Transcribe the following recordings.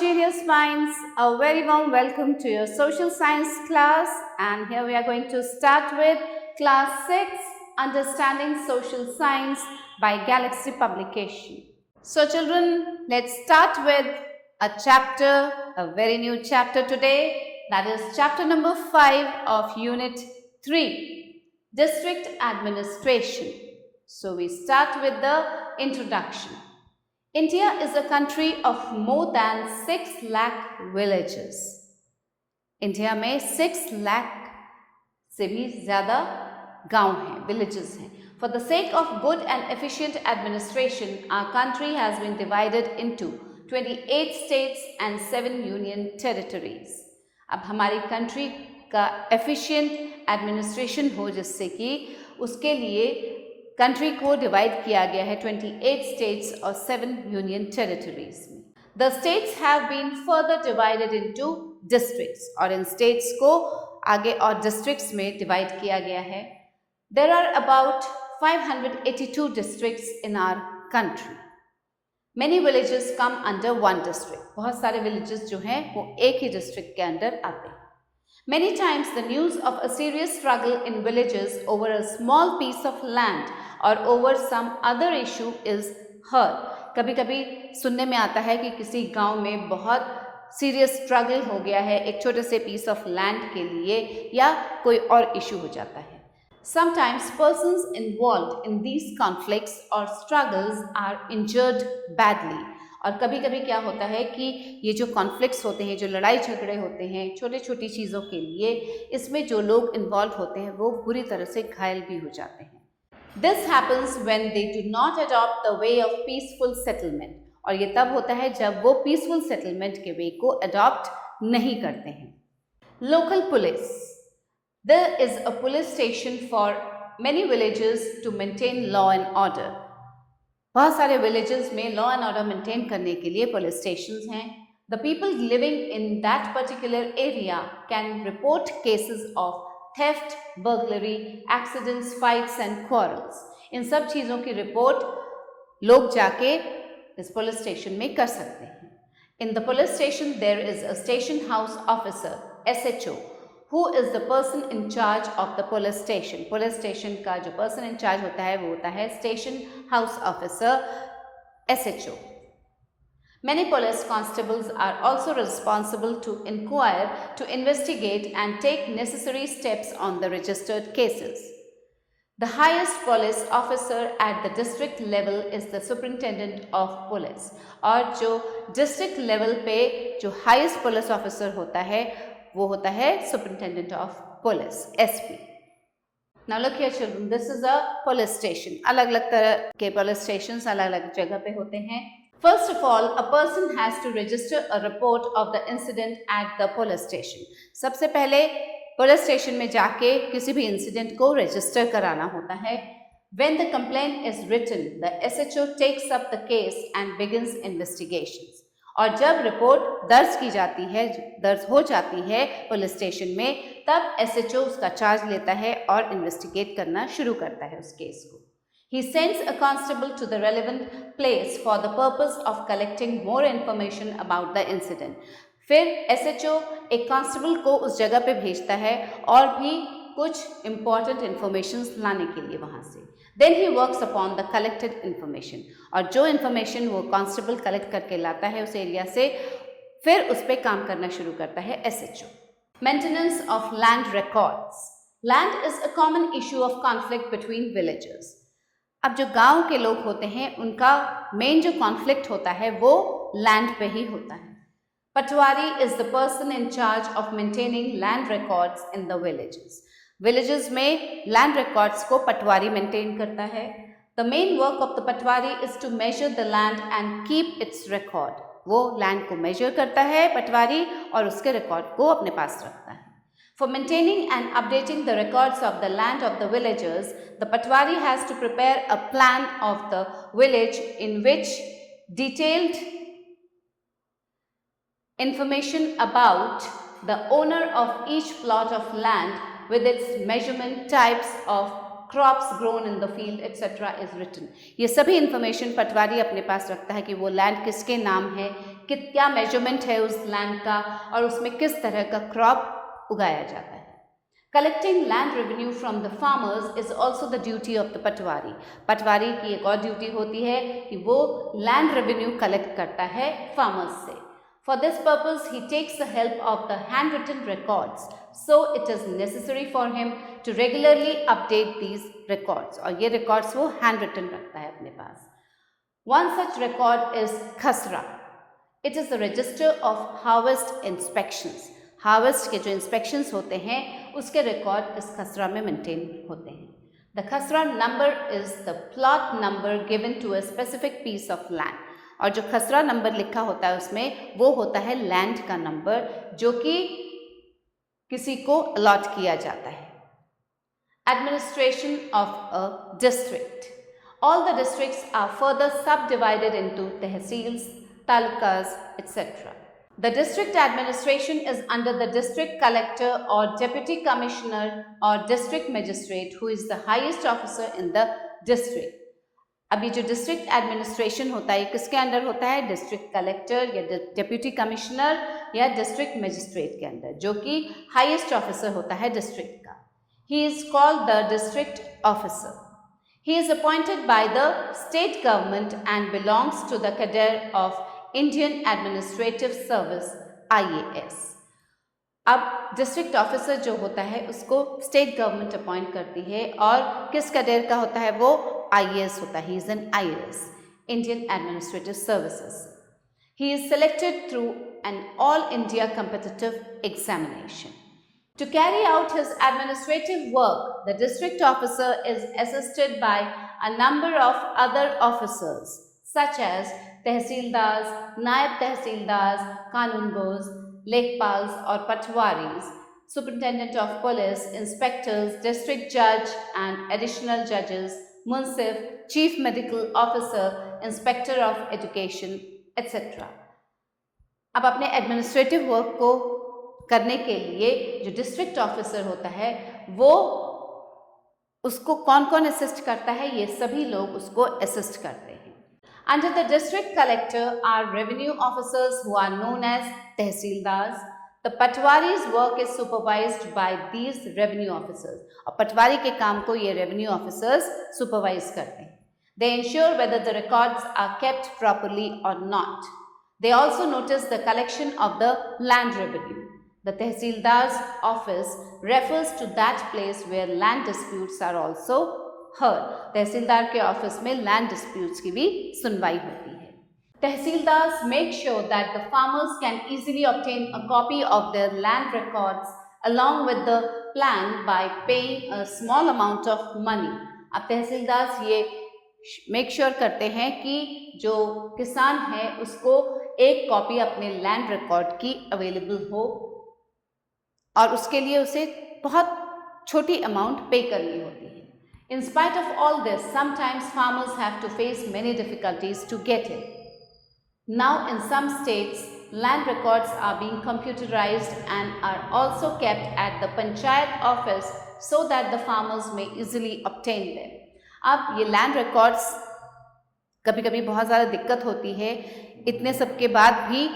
genius minds, a very warm welcome to your social science class, and here we are going to start with class 6, Understanding Social Science by Galaxy Publication. So children, let's start with a chapter, a very new chapter today, that is chapter number 5 of unit 3, District Administration. So we start with the introduction. India is a country of more than 6 lakh villages. India में 6 लाख से भी ज़्यादा गांव हैं, villages हैं. For the sake of good and efficient administration, our country has been divided into 28 states and 7 union territories. अब हमारी country का efficient administration हो जिससे कि उसके लिए कंट्री को डिवाइड किया गया है 28 स्टेट्स और 7 यूनियन टेरिटरीज में. The states have been further divided into districts और इन स्टेट्स को आगे और डिस्ट्रिक्ट्स में डिवाइड किया गया है. There are about 582 districts in our country. Many villages come under one district. बहुत सारे विलेजेस जो हैं वो एक ही डिस्ट्रिक्ट के अंडर आते हैं. Many times the news of a serious struggle in villages over a small piece of land or over some other issue is heard. कभी कभी सुनने में आता है कि किसी गांव में बहुत सीरियस स्ट्रगल हो गया है एक छोटे से पीस ऑफ लैंड के लिए या कोई और इशू हो जाता है. Sometimes persons involved in these conflicts or struggles are injured badly. और कभी कभी क्या होता है कि ये जो कॉन्फ्लिक्ट्स होते हैं, जो लड़ाई झगड़े होते हैं छोटी छोटी चीज़ों के लिए, इसमें जो लोग इन्वॉल्व होते हैं वो बुरी तरह से घायल भी हो जाते हैं. This happens when they do not adopt the way of peaceful settlement. और ये तब होता है जब वो पीसफुल सेटलमेंट के वे को अडॉप्ट नहीं करते हैं. Local police. There is a police station for many villages to maintain law and order. बहुत सारे विलेजेस में लॉ एंड ऑर्डर मेंटेन करने के लिए पुलिस स्टेशंस हैं. The people living in that particular area can report cases of theft, burglary, accidents, fights and quarrels. इन सब चीज़ों की रिपोर्ट लोग जाके इस पुलिस स्टेशन में कर सकते हैं. In the police station there is a station house officer, SHO, who is the person in charge of the police station. Police station का जो पर्सन इन चार्ज होता है वो होता है station house officer, SHO. Many police constables are also responsible to inquire, to investigate and take necessary steps on the registered cases. The highest police officer at the district level is the superintendent of police. और जो district level पे जो highest police officer होता है वो होता है superintendent of police, SP. Now look here children, this is a police station. अलग अलग तरह के पुलिस स्टेशंस अलग अलग जगह पे होते हैं. First of all, a person has to register a report of the incident at the police station. सबसे पहले पुलिस स्टेशन में जाके किसी भी इंसिडेंट को रजिस्टर कराना होता है. When the complaint is written, the SHO takes up the case and begins investigations. और जब रिपोर्ट दर्ज की जाती है, दर्ज हो जाती है पुलिस स्टेशन में, तब SHO उसका चार्ज लेता है और इन्वेस्टिगेट करना शुरू करता है उस केस को. He sends a constable to the relevant place for the purpose of collecting more information about the incident. फिर SHO एक कांस्टेबल को उस जगह पे भेजता है और भी कुछ इम्पॉर्टेंट इंफॉर्मेशन लाने के लिए वहाँ से. Then he works upon the collected information. और जो इन्फॉर्मेशन वो कांस्टेबल कलेक्ट करके लाता है उस एरिया से, फिर उस पर काम करना शुरू करता है SHO. Maintenance of land records. Land is a common issue of conflict between villages. अब जो गांव के लोग होते हैं उनका मेन जो कॉन्फ्लिक्ट होता है वो लैंड पे ही होता है. पटवारी is the person in charge of maintaining land records in the villages. Villages में लैंड रिकॉर्ड्स को पटवारी मेंटेन करता है. The main work of the patwari is to measure the land and keep its record. वो land को measure करता है पटवारी और उसके रिकॉर्ड को अपने पास रखता है. For maintaining and updating the records of the land of the villagers, the patwari has to prepare a plan of the village in which detailed information about the owner of each plot of land with its measurement, types of crops grown in the field, etc. is written. ये सभी information पटवारी अपने पास रखता है कि वो land किसके नाम है, क्या मेजरमेंट है उस लैंड का और उसमें किस तरह का क्रॉप उगाया जाता है। Collecting land revenue from the farmers is also the duty of the पटवारी। पटवारी की एक और ड्यूटी होती है कि वो लैंड रेवेन्यू कलेक्ट करता है फार्मर्स से। For this purpose, he takes the help of the handwritten records. So it is necessary for him to regularly update these records. और ये records वो handwritten रखता है अपने पास। One such record is खसरा। It is the register of harvest inspections. Harvest के जो inspections होते हैं उसके रिकॉर्ड इस खसरा में मेंटेन होते हैं। The khasra number is the plot number given to a specific piece of land. और जो खसरा नंबर लिखा होता है उसमें वो होता है लैंड का नंबर जो कि किसी को अलॉट किया जाता है। Administration of a district. All the districts are further subdivided into tehsils, talukas etc. The district administration is under the district collector or deputy commissioner or district magistrate who is the highest officer in the district. अब ये जो district administration होता है किसके under होता है? District collector या deputy commissioner या डिस्ट्रिक्ट मजिस्ट्रेट के अंदर, जो कि हाईएस्ट ऑफिसर होता है डिस्ट्रिक्ट का। He is called the district officer. He is appointed by the state government and belongs to the cadre of Indian administrative service IAS। अब डिस्ट्रिक्ट ऑफिसर जो होता है उसको स्टेट गवर्नमेंट अपॉइंट करती है और किस कैडर का होता है? वो IAS होता है। He is an IAS, Indian administrative services. He is selected through an all India competitive examination. To carry out his administrative work, the district officer is assisted by a number of other officers such as तहसीलदार, नायब तहसीलदार, कानूनगोज, लेखपाल्स और पटवारीज, superintendent of police, inspectors, district जज and additional जजेस, मुंसिफ, chief medical officer, inspector of education etc. अब अपने administrative work को करने के लिए जो डिस्ट्रिक्ट ऑफिसर होता है वो उसको कौन कौन असिस्ट करता है? ये सभी लोग उसको असिस्ट करते हैं। Under the district collector are revenue officers who are known as tehsildars. The patwari's work is supervised by these revenue officers. और पटवारी के काम को ये revenue officers supervise करते हैं। They ensure whether the records are kept properly or not. They also notice the collection of the land revenue. The tehsildar's office refers to that place where land disputes are also heard. तहसीलदार के office में land disputes की भी सुनवाई होती है। Tehsildars make sure that the farmers can easily obtain a copy of their land records along with the plan by paying a small amount of money. अब तहसीलदार्स ये make sure करते हैं कि जो किसान है उसको एक कॉपी अपने लैंड रिकॉर्ड की अवेलेबल हो और उसके लिए उसे बहुत छोटी अमाउंट पे करनी होती है। In spite of all this, sometimes farmers have to face many difficulties to get it. Now, in some states, land records are being computerized and are also kept at the panchayat office so that the farmers may easily obtain them. अब ये land records कभी कभी बहुत ज़्यादा दिक्कत होती है। इतने सब के बाद भी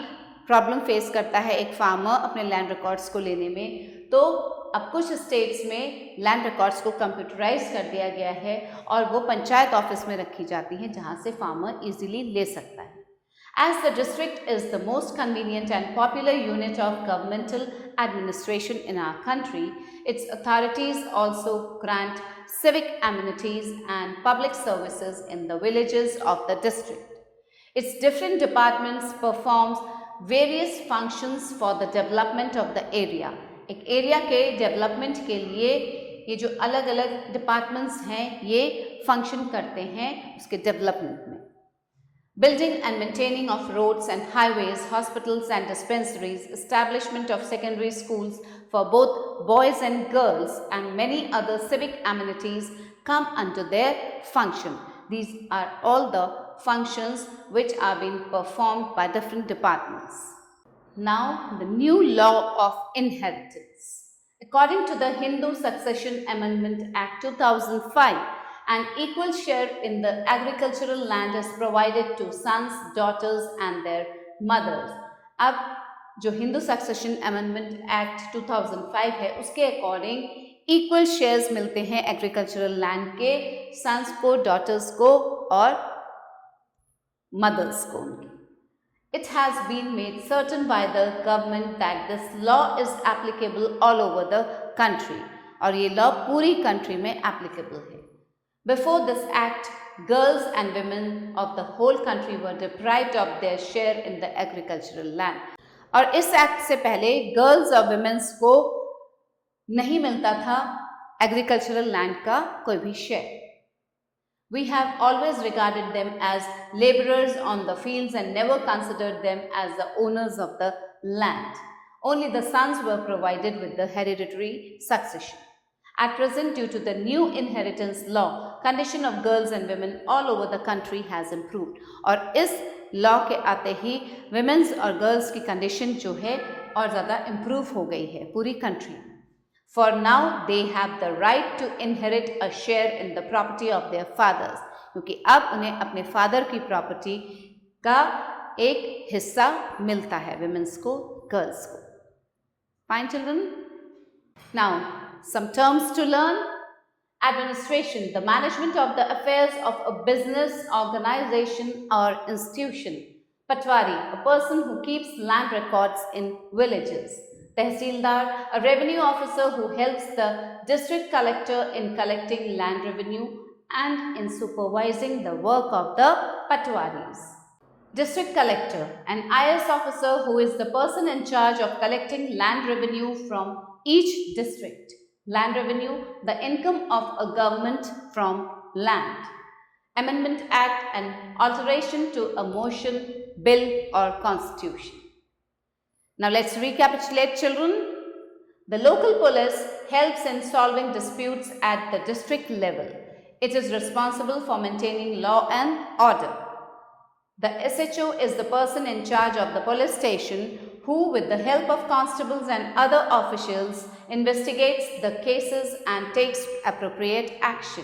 प्रॉब्लम फेस करता है एक फार्मर अपने लैंड रिकॉर्ड्स को लेने में। तो अब कुछ स्टेट्स में लैंड रिकॉर्ड्स को कंप्यूटराइज कर दिया गया है और वो पंचायत ऑफिस में रखी जाती हैं जहां से फार्मर इजीली ले सकता है। As the district is the most convenient and popular unit of governmental administration in our country, its authorities also grant civic amenities and public services in the villages of the district. Its different departments performs various functions for the development of the area. एक area के development के लिए ये जो अलग अलग departments हैं ये फंक्शन करते हैं उसके डेवलपमेंट में। Building and maintaining of roads and highways, hospitals and dispensaries, establishment of secondary schools for both boys and girls, and many other civic amenities come under their function. These are all the functions which are being performed by different departments. Now, the new law of inheritance. According to the Hindu Succession Amendment Act 2005, an equal share in the agricultural land is provided to sons, daughters and their mothers. अब जो Hindu succession amendment act 2005 है उसके according equal shares मिलते हैं agricultural land के sons को, daughters को और मदर्स को उनकी. It has been made certain by the government that this law is applicable all over the country. और ये लॉ पूरी कंट्री में एप्लीकेबल है. Before this act, girls and women of the whole country were deprived of their share in the agricultural land. और इस act से पहले girls और विमेन्स को नहीं मिलता था एग्रीकल्चरल लैंड का कोई भी share. We have always regarded them as laborers on the fields and never considered them as the owners of the land. Only the sons were provided with the hereditary succession. At present, due to the new inheritance law, condition of girls and women all over the country has improved. और इस law के आते ही women's और girls की condition जो है और ज़्यादा improve हो गई है पूरी country में. For now, they have the right to inherit a share in the property of their fathers. क्योंकि अब उन्हें अपने फादर की प्रॉपर्टी का एक हिस्सा मिलता है विमेंस को, गर्ल्स को. Fine children? Now, some terms to learn. Administration, the management of the affairs of a business, organization or institution. Patwari, a person who keeps land records in villages. Tehsildar, a revenue officer who helps the district collector in collecting land revenue and in supervising the work of the patwaris. District collector, an IS officer who is the person in charge of collecting land revenue from each district. Land revenue, the income of a government from land. Amendment Act, an alteration to a motion, bill or constitution. Now let's recapitulate, children. The local police helps in solving disputes at the district level. It is responsible for maintaining law and order. The SHO is the person in charge of the police station who, with the help of constables and other officials, investigates the cases and takes appropriate action.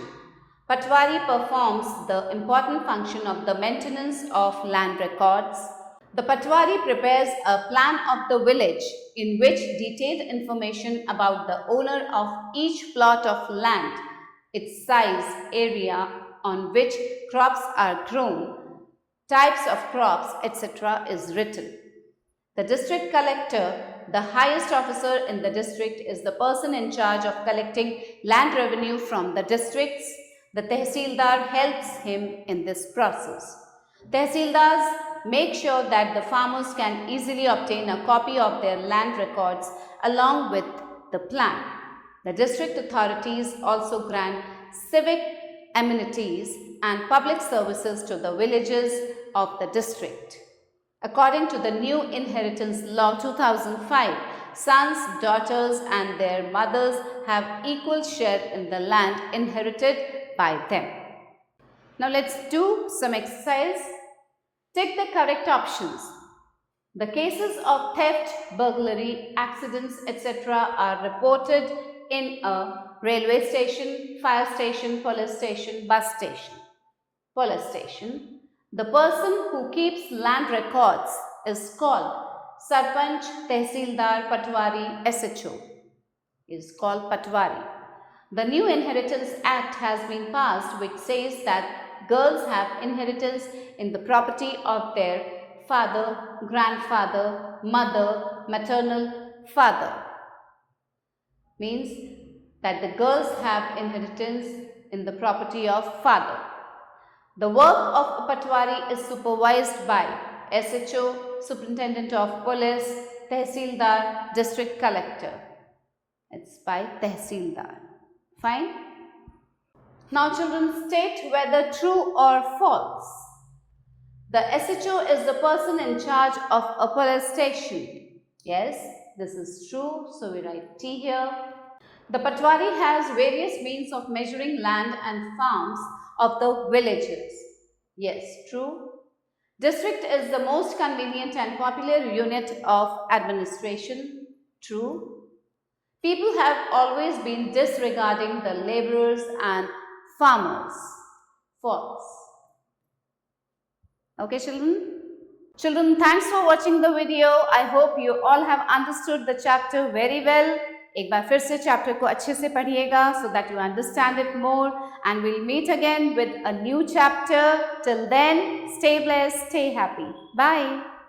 Patwari performs the important function of the maintenance of land records. The Patwari prepares a plan of the village in which detailed information about the owner of each plot of land, its size, area on which crops are grown, types of crops, etc. is written. The district collector, the highest officer in the district, is the person in charge of collecting land revenue from the districts. The Tehsildar helps him in this process. Tehsildars make sure that the farmers can easily obtain a copy of their land records along with the plan. The district authorities also grant civic amenities and public services to the villages of the district. According to the new Inheritance Law 2005, sons, daughters and their mothers have equal share in the land inherited by them. Now let's do some exercise. Take the correct options. The cases of theft, burglary, accidents, etc. are reported in a railway station, fire station, police station, bus station. Police station. The person who keeps land records is called Sarpanch, Tehsildar, Patwari, SHO is called Patwari. The new Inheritance Act has been passed which says that girls have inheritance in the property of their father, grandfather, mother, maternal father. Means that the girls have inheritance in the property of father. The work of a Patwari is supervised by SHO, Superintendent of Police, Tehsildar, District Collector. It's by Tehsildar. Fine? Now children, state whether true or false. The SHO is the person in charge of a police station. Yes, this is true. So we write T here. The Patwari has various means of measuring land and farms of the villages. Yes, true. District is the most convenient and popular unit of administration. True. People have always been disregarding the laborers and farmers. False. Okay, children? Children, thanks for watching the video. I hope you all have understood the chapter very well. एक बार फिर से chapter को अच्छे से पढ़िएगा so that you understand it more, and we'll meet again with a new chapter. Till then, stay blessed, stay happy. Bye.